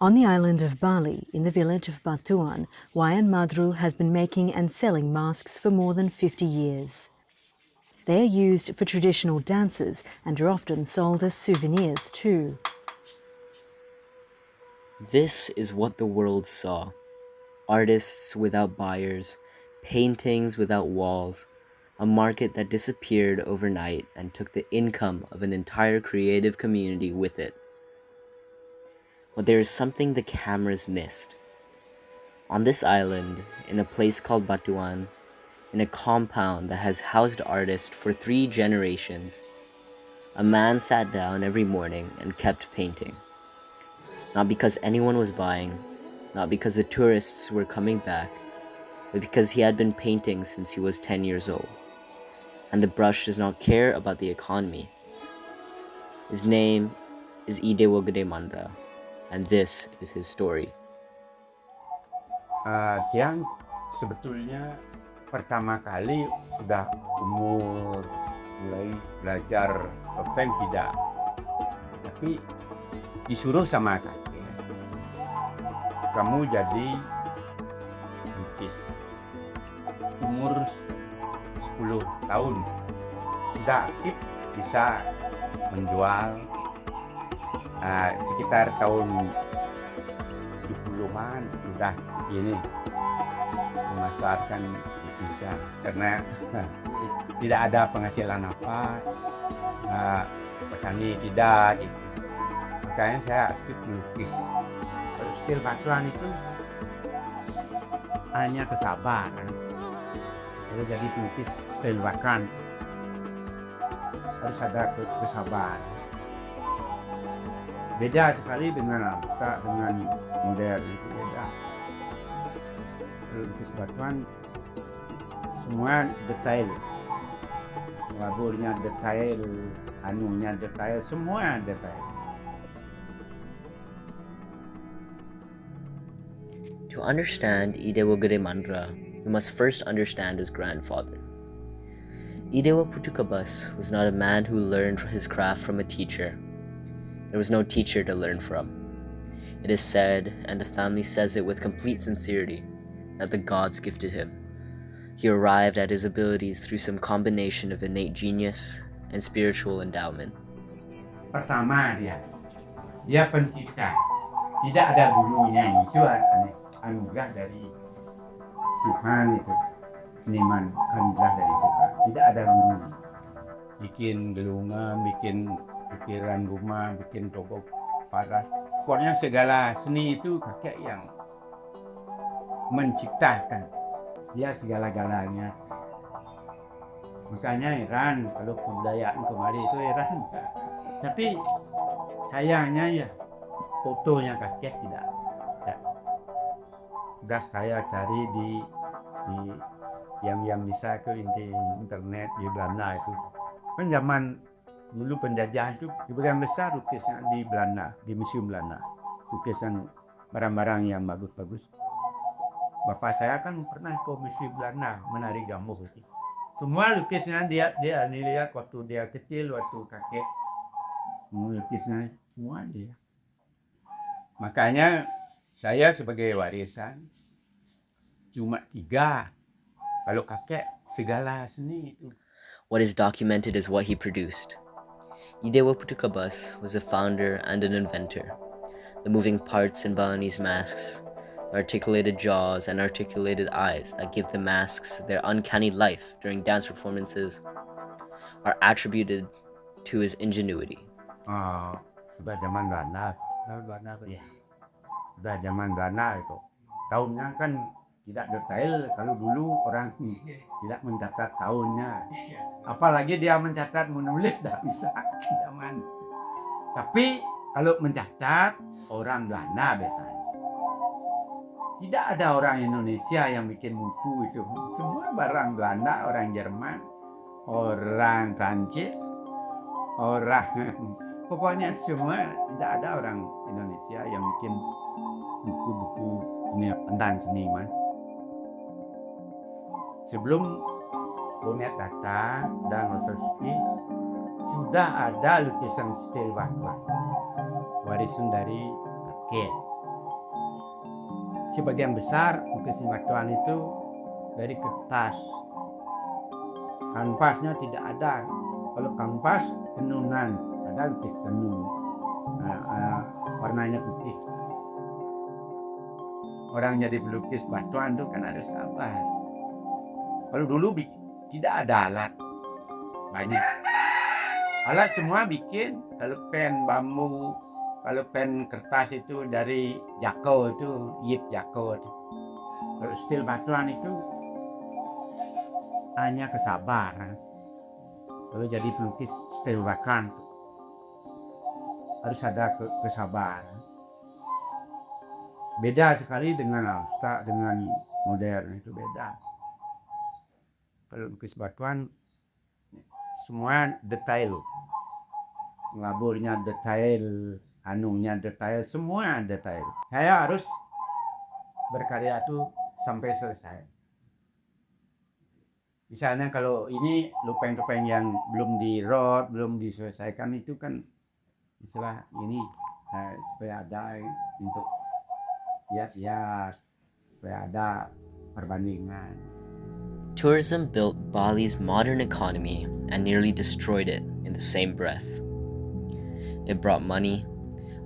On the island of Bali, in the village of Batuan, Wayan Madru has been making and selling masks for more than 50 years. They are used for traditional dances and are often sold as souvenirs too. This is what the world saw: artists without buyers, paintings without walls, a market that disappeared overnight and took the income of an entire creative community with it. But there is something the cameras missed. On this island, in a place called Batuan, in a compound that has housed artists for 3 generations, a man sat down every morning and kept painting. Not because anyone was buying, not because the tourists were coming back, but because he had been painting since he was 10 years old. And the brush does not care about the economy. His name is Idewo Gede Mandra, and this is his story. Tiang sebetulnya pertama kali sudah umur mulai belajar topeng tidak, tapi disuruh sama kakek, kamu jadi lukis. Umur 10 tahun sudah aktif, bisa menjual. Sekitar tahun 70-an sudah ini memasarkan bisa, karena tidak ada penghasilan apa, petani tidak gitu. Makanya saya aktif melukis. Kalau stil Batuan itu hanya kesabaran. Kalau jadi pelukis stil Batuan harus ada kesabaran. Beda sekali dengan abstrak, dengan modern itu beda. Lukis Batuan semua detail, laburnya detail, anunya detail, semua detail. To understand Idewo Gede Mandra, you must first understand his grandfather. Idewo Putukabus was not a man who learned his craft from a teacher. There was no teacher to learn from. It is said, and the family says it with complete sincerity, that the gods gifted him. He arrived at his abilities through some combination of innate genius and spiritual endowment. Pertama dia pencipta, tidak ada gurunya, itu anugerah dari Tuhan, itu seniman anugerah dari Tuhan, tidak ada guru. Bikin gelungan, bikin pikiran rumah, bikin toko paras, pokoknya segala seni itu kakek yang menciptakan, dia segala-galanya. Makanya heran kalau kebudayaan kemari itu heran. Tapi sayangnya ya fotonya kakek tidak. Sudah saya cari di yang bisa ke internet di Belanda itu. Kan zaman dulu penjajahan itu sebagian besar lukisan di Belanda, di Museum Belanda. Lukisan barang-barang yang bagus-bagus. Bapak saya kan pernah ke Museum Belanda menari gambar itu. Semua lukisnya dia lihat waktu dia kecil, waktu kakek. Lukisnya semua dia. Makanya saya sebagai warisan cuma 3. Kalau kakek segala seni itu. What is documented is what he produced. Idewo Putukabus was a founder and an inventor. The moving parts in Balinese masks, the articulated jaws and articulated eyes that give the masks their uncanny life during dance performances, are attributed to his ingenuity. Sudah zaman Belanda, ya. Sudah zaman Belanda itu. Tahunnya kan tidak detail, kalau dulu orang tidak mencatat tahunnya. Apalagi dia mencatat, menulis tidak bisa zaman. Tapi kalau mencatat orang Belanda biasanya. Tidak ada orang Indonesia yang bikin buku itu. Semua barang Belanda, orang Jerman, orang Prancis, orang pokoknya semua, tidak ada orang Indonesia yang bikin buku-buku tentang seniman. Sebelum Bonet datang dan Rosalskis, sudah ada lukisan stil Batuan, warisan dari kakek. sebagian besar lukis batuan itu dari kertas. Kanvasnya tidak ada. Kalau kanvas tenungan, ada lukis tenun. Warnanya putih. Orang jadi pelukis batuan itu kan harus sabar. Kalau dulu tidak ada alat banyak. Alat semua bikin. Kalau pen bambu, kalau pen kertas itu dari jako itu, yip jako. Kalau stil batuan itu hanya kesabaran. Kalau jadi pelukis stil batuan harus ada kesabaran. Beda sekali dengan abstrak, dengan modern itu beda. Kalau lukis batuan semua detail, ngelaburnya detail, anunya detail, semua detail. Saya harus berkarya itu sampai selesai. Misalnya kalau ini lupeng-lupeng yang belum dirot, belum diselesaikan itu kan istilah ini supaya ada untuk hias-hias, supaya ada perbandingan. Tourism built Bali's modern economy and nearly destroyed it in the same breath. It brought money,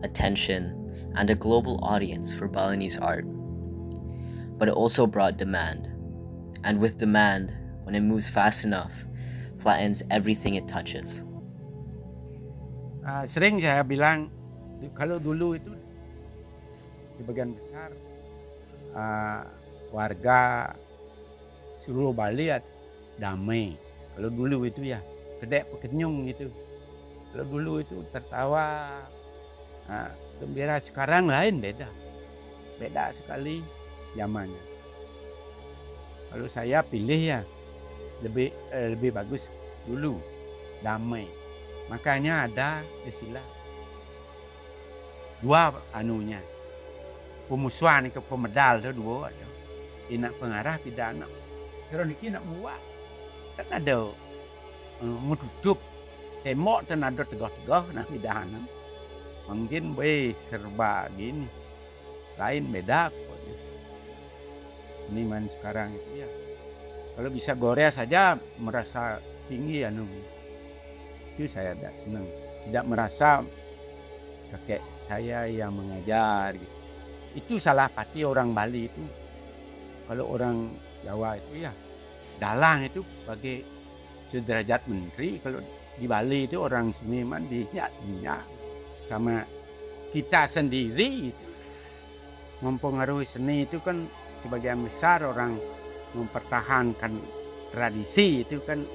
attention, and a global audience for Balinese art. But it also brought demand. And with demand, when it moves fast enough, flattens everything it touches. Sering saya bilang, kalau dulu itu di bagian besar warga seluruh Bali damai. Kalau dulu itu ya kedek pekenyung gitu. Kalau dulu itu tertawa, gembira. Sekarang lain, beda sekali zamannya. Kalau saya pilih ya lebih bagus dulu, damai. Makanya ada sisilah dua anunya, pemusuhan ke pemedal itu dua ada. Inak pengarah pidana. Kalau niki nak buat kan ada mau tutup tembok dan ada tegah-tegah nak pidana. Mungkin serba gini. Lain beda kok. Seniman sekarang itu ya. Kalau bisa Korea saja merasa tinggi itu saya tidak senang. Tidak merasa kakek saya yang mengajar gitu. Itu salah pati orang Bali itu. Kalau orang Jawa itu ya dalang itu sebagai sederajat menteri. Kalau di Bali itu orang seniman dinyak sama kita sendiri itu. Mempengaruhi seni itu kan sebagian besar orang mempertahankan tradisi itu kan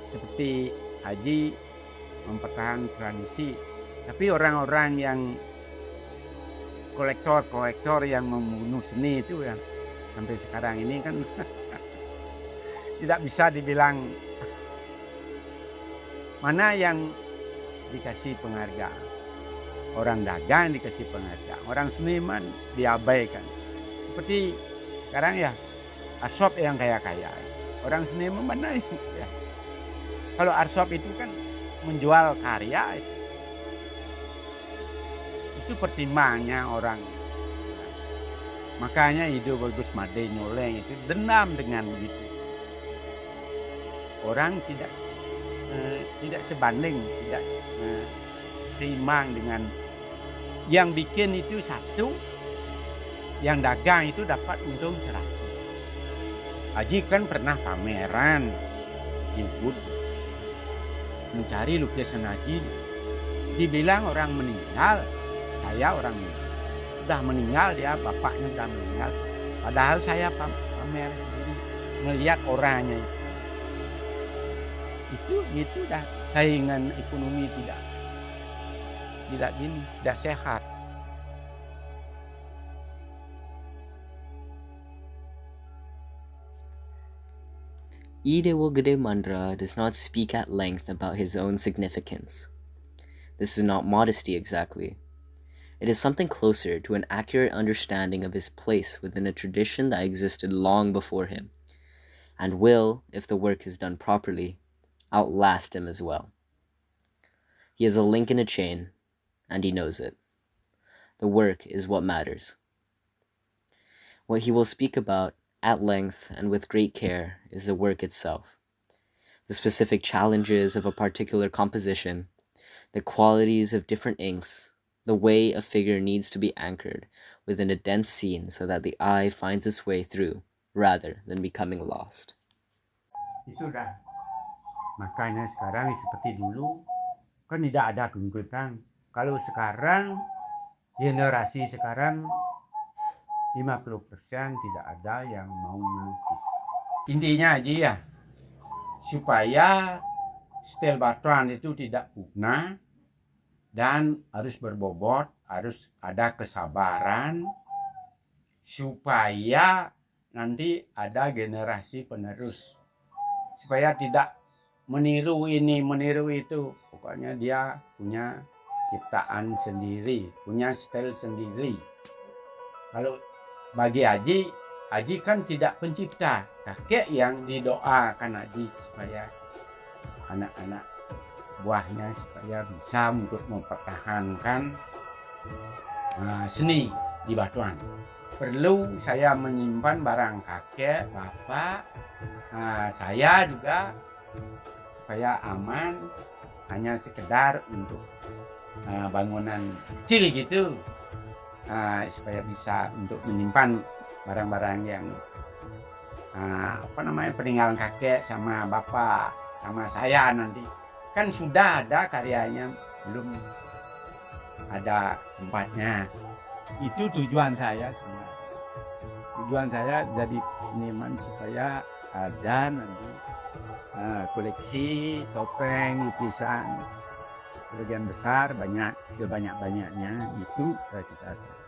seperti Haji mempertahankan tradisi. Tapi orang-orang yang kolektor yang membunuh seni itu ya sampai sekarang ini kan tidak bisa dibilang mana yang dikasih penghargaan. Orang dagang dikasih penghargaan, orang seniman diabaikan. Seperti sekarang ya Arsop yang kaya-kaya, orang seniman mana ya. Kalau Arsop itu kan menjual karya itu pertimbangannya orang. Makanya hidup Bagus Made Nyoleng itu dendam dengan begitu. Orang tidak sebanding, tidak seimbang dengan yang bikin itu satu, yang dagang itu dapat untung 100. Haji kan pernah pameran di Ubud mencari lukisan Haji, dibilang orang meninggal. Saya orang sudah meninggal, dia bapaknya sudah meninggal. Padahal saya pamer sendiri melihat orangnya itu dah saingan ekonomi tidak sehat. I Dewa Gede Mandra does not speak at length about his own significance. This is not modesty exactly. It is something closer to an accurate understanding of his place within a tradition that existed long before him, and will, if the work is done properly, outlast him as well. He is a link in a chain, and he knows it. The work is what matters. What he will speak about at length and with great care is the work itself, the specific challenges of a particular composition, the qualities of different inks, the way a figure needs to be anchored within a dense scene so that the eye finds its way through rather than becoming lost. Itu dah. Makanya sekarang seperti dulu kan tidak ada tuntutan. Kalau sekarang generasi sekarang 50% tidak ada yang mau melukis. Intinya aja ya, supaya stel batuan itu tidak punah dan harus berbobot, harus ada kesabaran supaya nanti ada generasi penerus. Supaya tidak meniru ini, meniru itu. Pokoknya dia punya ciptaan sendiri, punya style sendiri. Kalau bagi Haji kan tidak pencipta, kakek yang didoakan Haji supaya anak-anak buahnya supaya bisa untuk mempertahankan seni di Batuan. Perlu saya menyimpan barang kakek, bapak, saya juga supaya aman, hanya sekedar untuk bangunan kecil gitu, supaya bisa untuk menyimpan barang-barang yang peninggalan kakek sama bapak sama saya nanti. Kan sudah ada karyanya, belum ada tempatnya. Itu tujuan saya sebenarnya. Tujuan saya jadi seniman supaya ada nanti koleksi topeng, lukisan sebagian besar, banyak, sebanyak-banyaknya itu cita-cita saya.